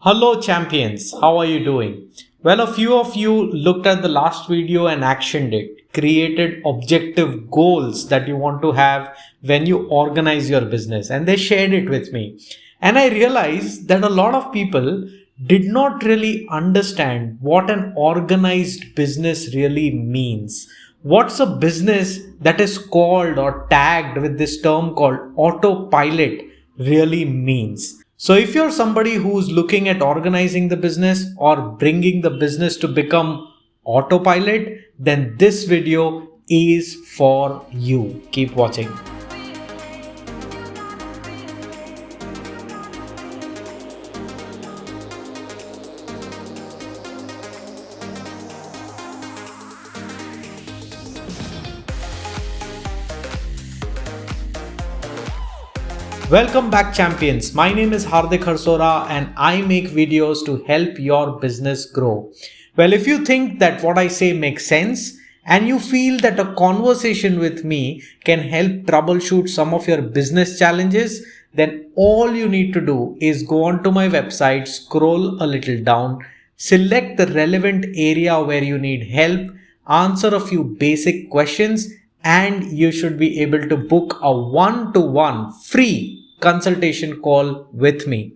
Hello champions, how are you doing? Well, a few of you looked at the last video and actioned it, created objective goals that you want to have when you organize your business, and they shared it with me. And I realized that a lot of people did not really understand what an organized business really means. What's a business that is called or tagged with this term called autopilot really means? So if you're somebody who's looking at organizing the business or bringing the business to become autopilot, then this video is for you. Keep watching. Welcome back champions. My name is Hardik Harsora and I make videos to help your business grow. Well, if you think that what I say makes sense and you feel that a conversation with me can help troubleshoot some of your business challenges, then all you need to do is go onto my website, scroll a little down, select the relevant area where you need help, answer a few basic questions, and you should be able to book a one-to-one free consultation call with me.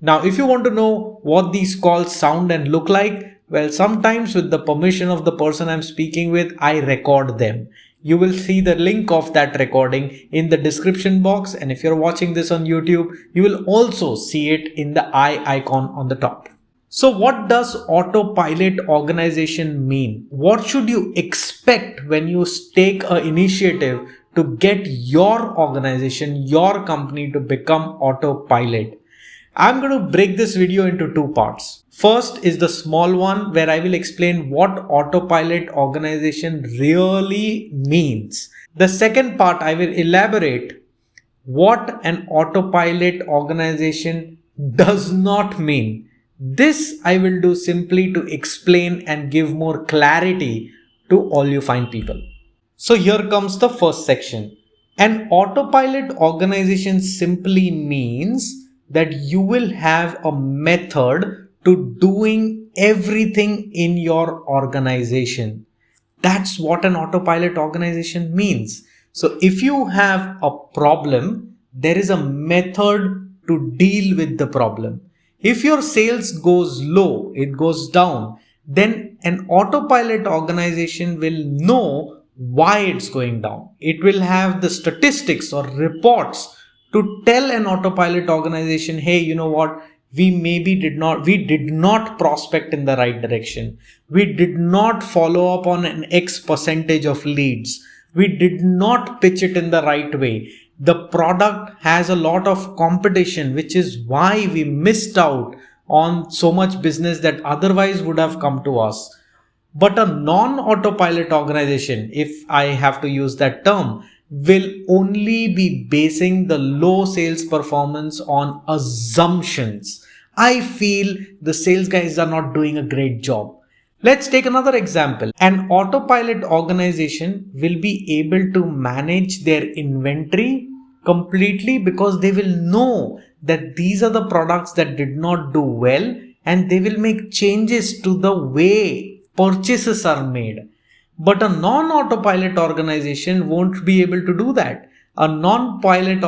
Now, if you want to know what these calls sound and look like, well, sometimes with the permission of the person I'm speaking with, I record them. You will see the link of that recording in the description box. And if you're watching this on YouTube, you will also see it in the eye icon on the top. So what does autopilot organization mean? What should you expect when you take an initiative to get your organization, your company to become autopilot? I'm going to break this video into two parts. First is the small one where I will explain what autopilot organization really means. The second part, I will elaborate what an autopilot organization does not mean. This I will do simply to explain and give more clarity to all you fine people. So here comes the first section. An autopilot organization simply means that you will have a method to doing everything in your organization. That's what an autopilot organization means. So if you have a problem, there is a method to deal with the problem. If your sales goes low, it goes down, then an autopilot organization will know why it's going down. It will have the statistics or reports to tell an autopilot organization, hey, you know what? We did not prospect in the right direction. We did not follow up on an X percentage of leads. We did not pitch it in the right way. The product has a lot of competition, which is why we missed out on so much business that otherwise would have come to us. But a non-autopilot organization, if I have to use that term, will only be basing the low sales performance on assumptions. I feel the sales guys are not doing a great job. Let's take another example. An autopilot organization will be able to manage their inventory completely because they will know that these are the products that did not do well and they will make changes to the way purchases are made. But a non-autopilot organization won't be able to do that. A non-autopilot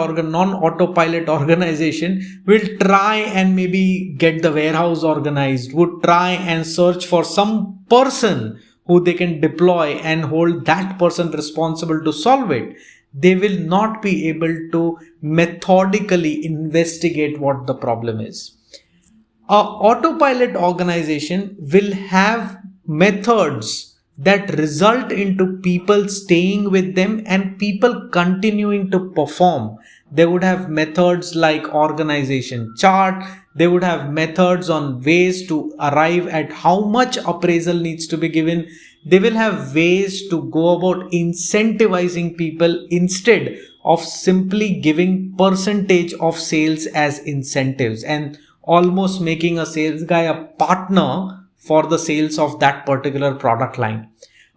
organization will try and maybe get the warehouse organized, would try and search for some person who they can deploy and hold that person responsible to solve it. They will not be able to methodically investigate what the problem is. A autopilot organization will have methods that result into people staying with them and people continuing to perform. They would have methods like organization chart. They would have methods on ways to arrive at how much appraisal needs to be given. They will have ways to go about incentivizing people instead of simply giving percentage of sales as incentives and almost making a sales guy a partner for the sales of that particular product line.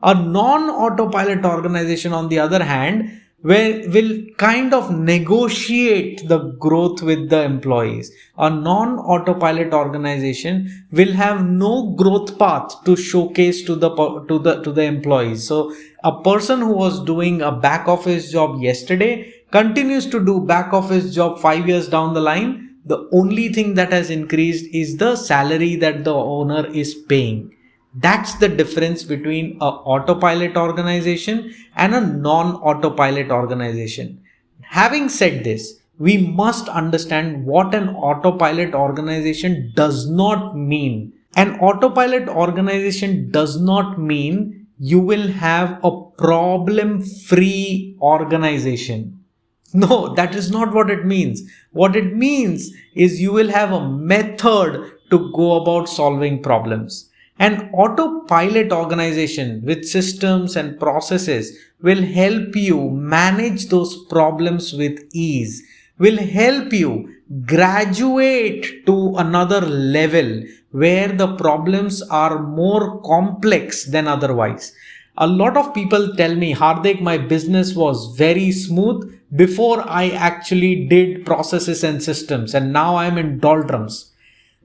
A non-autopilot organization, on the other hand, where will kind of negotiate the growth with the employees. A non-autopilot organization will have no growth path to showcase to the employees. So a person who was doing a back office job yesterday continues to do back office job 5 years down the line. The only thing that has increased is the salary that the owner is paying. That's the difference between a autopilot organization and a non-autopilot organization. Having said this, we must understand what an autopilot organization does not mean. An autopilot organization does not mean you will have a problem-free organization. No, that is not what it means. What it means is you will have a method to go about solving problems. An autopilot organization with systems and processes will help you manage those problems with ease, will help you graduate to another level where the problems are more complex than otherwise. A lot of people tell me, Hardik, my business was very smooth before I actually did processes and systems, and now I'm in doldrums.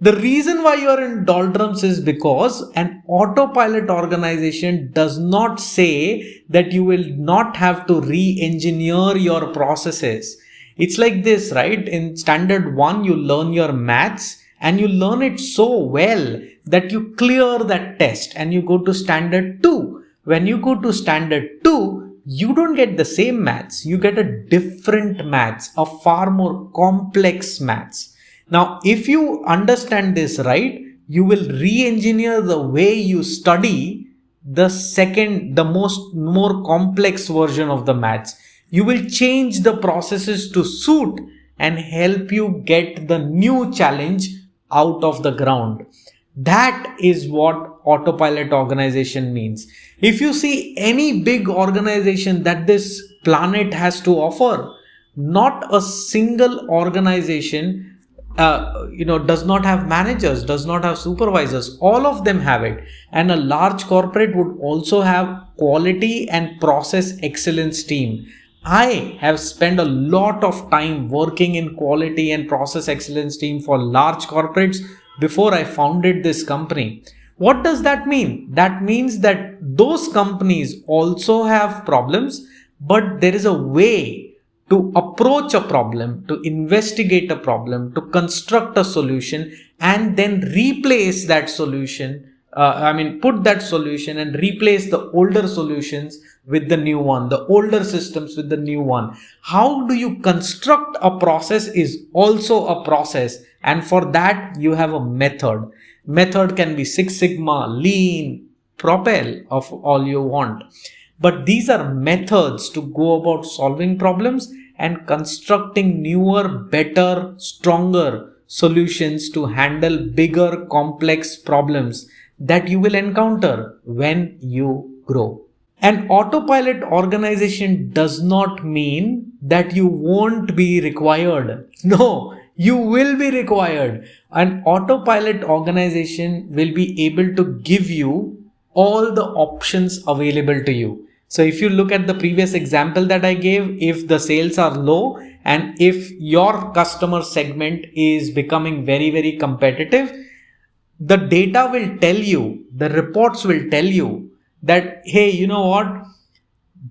The reason why you're in doldrums is because an autopilot organization does not say that you will not have to re-engineer your processes. It's like this, right? In standard 1, you learn your maths and you learn it so well that you clear that test and you go to standard 2. When you go to standard 2, you don't get the same maths. You get a different maths, a far more complex maths. Now, if you understand this right, you will re-engineer the way you study the more complex version of the maths. You will change the processes to suit and help you get the new challenge out of the ground. That is what autopilot organization means. If you see any big organization that this planet has to offer, not a single organization does not have managers, does not have supervisors. All of them have it. And a large corporate would also have quality and process excellence team. I have spent a lot of time working in quality and process excellence team for large corporates before I founded this company. What does that mean? That means that those companies also have problems, but there is a way to approach a problem, to investigate a problem, to construct a solution, and then replace that solution. Put that solution and replace the older solutions with the new one, the older systems with the new one. How do you construct a process is also a process. And for that, you have a method. Method can be Six Sigma, Lean, Propel, of all you want. But these are methods to go about solving problems and constructing newer, better, stronger solutions to handle bigger, complex problems that you will encounter when you grow. An autopilot organization does not mean that you won't be required. No, you will be required. An autopilot organization will be able to give you all the options available to you. So if you look at the previous example that I gave, if the sales are low and if your customer segment is becoming very, very competitive, the data will tell you, the reports will tell you that, hey, you know what?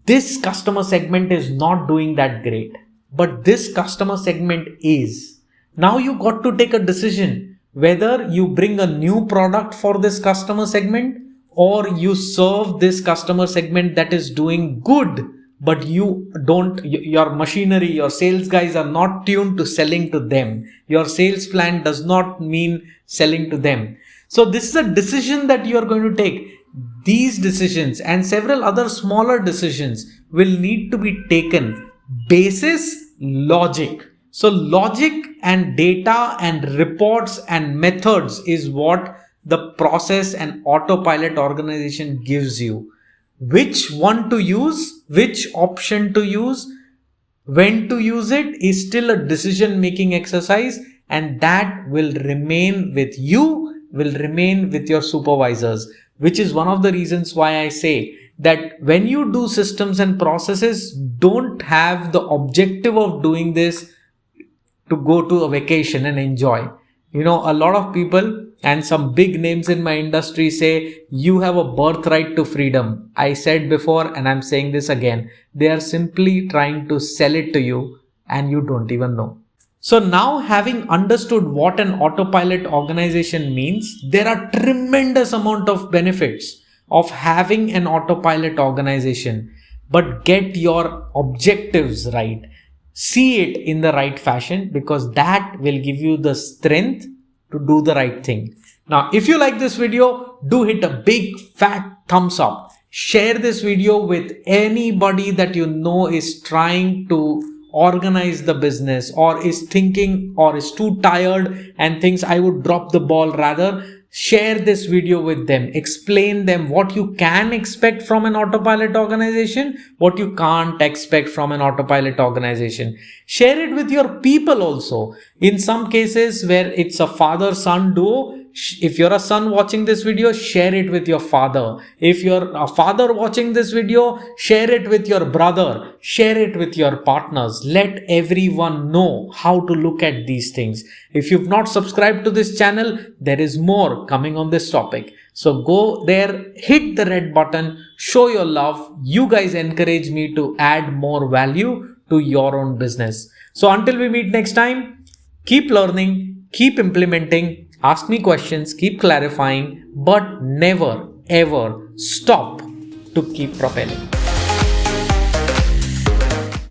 This customer segment is not doing that great, but this customer segment is. Now you got to take a decision whether you bring a new product for this customer segment or you serve this customer segment that is doing good, but your machinery, your sales guys are not tuned to selling to them. Your sales plan does not mean selling to them. So this is a decision that you are going to take. These decisions and several other smaller decisions will need to be taken basis logic. So logic and data and reports and methods is what the process and autopilot organization gives you. Which one to use, which option to use, when to use it is still a decision making exercise, and that will remain with you, will remain with your supervisors, which is one of the reasons why I say that when you do systems and processes, don't have the objective of doing this to go to a vacation and enjoy. You know, a lot of people and some big names in my industry say you have a birthright to freedom. I said before and I'm saying this again. They are simply trying to sell it to you and you don't even know. So now, having understood what an autopilot organization means, there are tremendous amount of benefits of having an autopilot organization. But get your objectives right. See it in the right fashion, because that will give you the strength to do the right thing. Now, if you like this video, do hit a big fat thumbs up. Share this video with anybody that you know is trying to organize the business, or is thinking, or is too tired and thinks I would drop the ball. Rather, share this video with them. Explain them what you can expect from an autopilot organization, what you can't expect from an autopilot organization. Share it with your people also. In some cases where it's a father-son duo, if you're a son watching this video, share it with your father. If you're a father watching this video, share it with your brother. Share it with your partners. Let everyone know how to look at these things. If you've not subscribed to this channel, there is more coming on this topic. So go there, hit the red button, show your love. You guys encourage me to add more value to your own business. So until we meet next time, keep learning, keep implementing. Ask me questions, keep clarifying, but never ever stop to keep propelling.